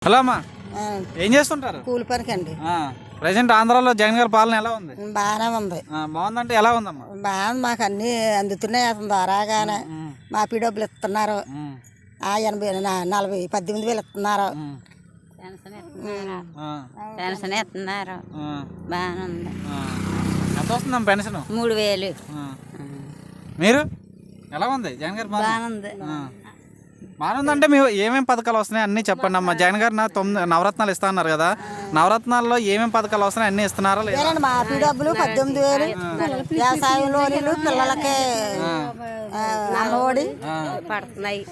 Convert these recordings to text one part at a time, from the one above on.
Hello అమ్మా, ఆ, ఏం చేస్తుంటారు? కూలి పనికి అండి. ప్రెసెంట్ ఆంధ్రాలో జగన్ గారి పాలన ఎలా ఉంది? బాగానే ఉంది. బాగుందంటే ఎలా ఉందమ్మా? బాగుంది, మాకు అన్నీ అందుతున్నాయి అతని ద్వారాగానే. మాపీ డబ్బులు ఇస్తున్నారు. 18,000 ఇస్తున్నారు. పెన్షన్ ఇస్తున్నారు. బాగానే ఉంది. ఎంత వస్తుందమ్మా పెన్షన్? 3,000. మీరు ఎలా ఉంది జగన్ గారి పాలన? బాగుంది. బాగుందంటే మీరు ఏమేమి పథకాలు వస్తున్నాయి అన్నీ చెప్పండి అమ్మా. జగన్ గారు 9 నవరత్నాలు ఇస్తా అన్నారు కదా, నవరత్నాల్లో ఏమేమి పథకాలు వస్తున్నాయి అన్నీ ఇస్తున్నారా లేదా? మాపీ డబ్బులు 18,000, వ్యవసాయం లోన్లు, పిల్లలకి అమ్మఒడి పడుతున్నాయి,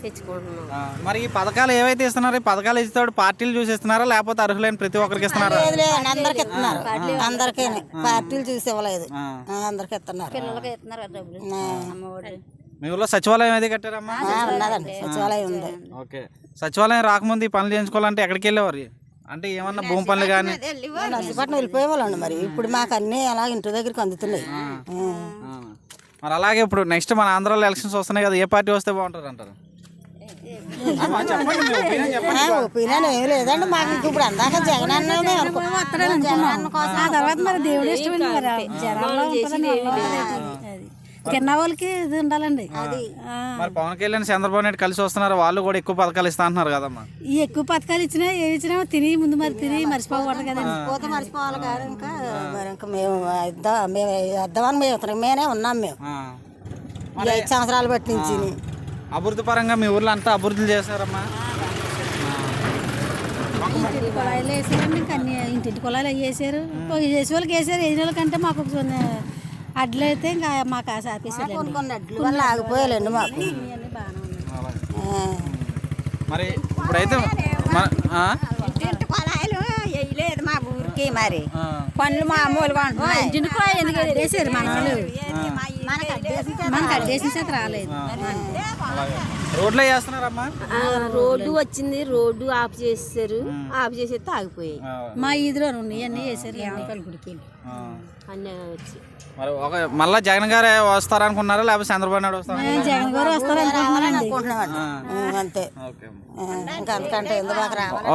తెచ్చుకుంటున్నాం. మరి ఈ పథకాలు ఏవైతే ఇస్తున్నారో ఈ పథకాలు ఇస్తాడు పార్టీలు చూసి ఇస్తున్నారా లేకపోతే అర్హులైన ప్రతి ఒక్కరికి ఇస్తున్నారా? లేదండి, అందరికి ఇస్తున్నారు. అందరికీ పార్టీలు చూసి ఇవ్వలేదు, అందరికి ఇస్తున్నారు. పిల్లలకి ఇస్తున్నారు డబ్బులు, అమ్మఒడి. మీ ఊళ్ళో సచివాలయం ఏది కట్టారమ్మా? ఉన్నదండి, సచివాలయం ఉంది. ఓకే, సచివాలయం రాకముందు ఈ పనులు చేయించుకోవాలంటే ఎక్కడికి వెళ్ళేవారు? అంటే ఏమన్నా భూమి పనులు కానీ? నర్సీపట్నం వెళ్ళిపోయేవాళ్ళండి. మరి ఇప్పుడు మాకు అన్నీ అలా ఇంటి దగ్గరికి అందుతున్నాయి. మరి అలాగే ఇప్పుడు నెక్స్ట్ మన ఆంధ్రాలో ఎలక్షన్స్ వస్తున్నాయి కదా, ఏ పార్టీ వస్తే బాగుంటుంది అంటారు? ఒపీనియన్ ఏం లేదండి మాకు. ఇప్పుడు అందాక జగన్ అన్నదే తర్వాత మరి దేవుడు ఇష్టం జనాల్లో తిన్న వాళ్ళకి ఇది ఉండాలండి. మరి పవన్ కళ్యాణ్ చంద్రబాబు నాయుడు కలిసి వస్తున్నారు, వాళ్ళు కూడా ఎక్కువ పథకాలు ఇస్తా అంటున్నారు కదమ్మా. ఈ ఎక్కువ పథకాలు ఇచ్చినా ఏమి ఇచ్చినా తిని ముందు మరి తిని మర్చిపోకూడదు కదండి. పోతే మర్చిపోవాలి కాదు. ఇంకా మరి ఇంకా మేము ఇద్దామని మేమే ఉన్నాం. మేము 5 సంవత్సరాలు బట్టి నుంచి అభివృద్ధి పరంగా మీ ఊర్లో అంతా అభివృద్ధి చేశారమ్మా? ఇంటింటి కుళాయిలు వేసారండి. ఇంకా అన్ని ఇంటింటి కుళాయిలు వేసారు. వేసే వాళ్ళకి వేసారు. వేసిన వాళ్ళకంటే మాకు అడ్లు అయితే ఇంకా మాకు ఆఫీసులు కొన్ని అడ్లు వల్ల ఆగిపోయాలండి మాకు. మరి ఇప్పుడైతే ఇంటింటి పొలాలు వేయలేదు మా ఊరికి. మరి పనులు మామూలుగా ఉంటున్నాయి. ఇంటింటి కుళాయి ఎందుకు వేసారు మన వాళ్ళు? మనకు అడ్డేసిన చేత రాలేదు. రోడ్లు వేస్తున్నారమ్మా? రోడ్డు వచ్చింది, రోడ్డు ఆఫ్ చేసేసారు. ఆఫ్ చేసేస్తే ఆగిపోయాయి. మా ఈదిలో ఉన్నాయి అన్నీ వేసారు. ఏమంటారు గుడికి అన్నీ వచ్చి మరి మళ్ళీ జగన్ గారే వస్తారనుకున్నారా లేకపోతే చంద్రబాబు నాయుడు వస్తారా? జగన్ గారు వస్తారు అనుకుంటున్నారండి. అనుకుంటున్నామండి. అంతే, ఇంకా అంతకంటే ఎందుకు రావాలి.